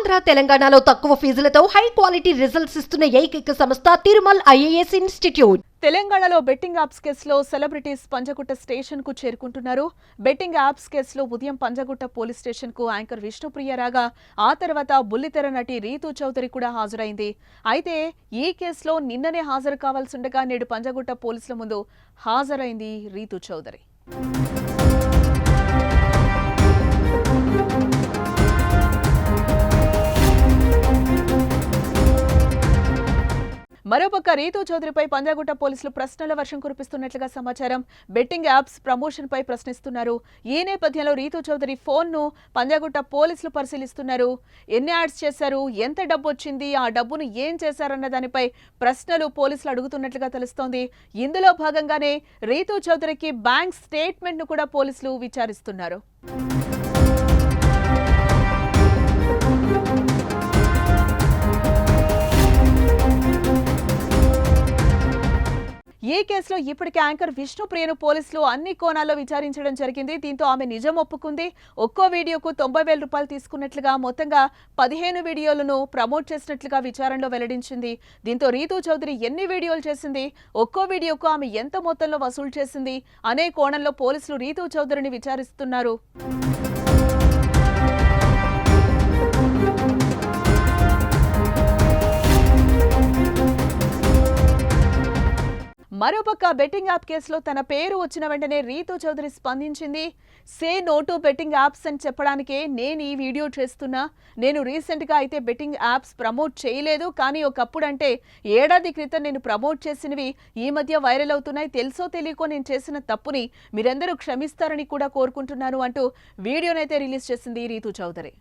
ఆంధ్ర తెలంగాణలో తక్కువ ఫీజులతో high quality results ఇస్తున్న ఏకైక సంస్థ తిరుమల్ ఐఏఎస్ ఇన్స్టిట్యూట్. తెలంగాణలో బెట్టింగ్ యాప్స్ కేసులో సెలబ్రిటీస్ పంజగుట్ట స్టేషన్ కు చేరుకుంటున్నారు. బెట్టింగ్ యాప్స్ కేసులో ఉదయం పంజగుట్ట పోలీస్ స్టేషన్ కు యాంకర్ విష్ణుప్రియ రాగా ఆ తర్వాత బుల్లితెర నటి రీతూ చౌదరి కూడా హాజరైంది. అయితే ఈ కేసులో నిన్ననే హాజరు కావాల్సిండగా నేడు పంజగుట్ట పోలీసుల ముందు హాజరైంది రీతూ చౌదరి. మరోపక్క రీతూ చౌదరిపై పంజాగుట్ట పోలీసులు ప్రశ్నల వర్షం కురిపిస్తున్నట్లుగా సమాచారం. బెట్టింగ్ యాప్స్ ప్రమోషన్ పై ప్రశ్నిస్తున్నారు. ఈ నేపథ్యంలో రీతూ చౌదరి ఫోన్ ను పంజాగుట్ట పోలీసులు పరిశీలిస్తున్నారు. ఎన్ని యాడ్స్ చేశారు, ఎంత డబ్బు వచ్చింది, ఆ డబ్బును ఏం చేశారన్న దానిపై ప్రశ్నలు పోలీసులు అడుగుతున్నట్లుగా తెలుస్తోంది. ఇందులో భాగంగానే రీతూ చౌదరికి బ్యాంక్ స్టేట్మెంట్ ను కూడా పోలీసులు విచారిస్తున్నారు. ఈ కేసులో ఇప్పటికే యాంకర్ విష్ణుప్రియను పోలీసులు అన్ని కోణాల్లో విచారించడం జరిగింది. దీంతో ఆమె నిజం ఒప్పుకుంది. ఒక్కో వీడియోకు 90,000 రూపాయలు తీసుకున్నట్లుగా మొత్తంగా 15 వీడియోలను ప్రమోట్ చేసినట్లుగా విచారణలో వెల్లడించింది. దీంతో రీతూ చౌదరి ఎన్ని వీడియోలు చేసింది, ఒక్కో వీడియోకు ఆమె ఎంత మొత్తంలో వసూలు చేసింది అనే కోణంలో పోలీసులు రీతూ చౌదరిని విచారిస్తున్నారు. మరోపక్క బెట్టింగ్ యాప్ కేసులో తన పేరు వచ్చిన వెంటనే రీతూ చౌదరి స్పందించింది. Say no to betting apps అని చెప్పడానికే నేను ఈ వీడియో చేస్తున్నా. నేను రీసెంట్గా అయితే బెట్టింగ్ యాప్స్ ప్రమోట్ చేయలేదు, కానీ ఒకప్పుడంటే ఏడాది క్రితం నేను ప్రమోట్ చేసినవి ఈ మధ్య వైరల్ అవుతున్నాయి. తెలుసో తెలియకో నేను చేసిన తప్పుని మీరందరూ క్షమిస్తారని కూడా కోరుకుంటున్నాను అంటూ వీడియోనైతే రిలీజ్ చేసింది రీతూ చౌదరి.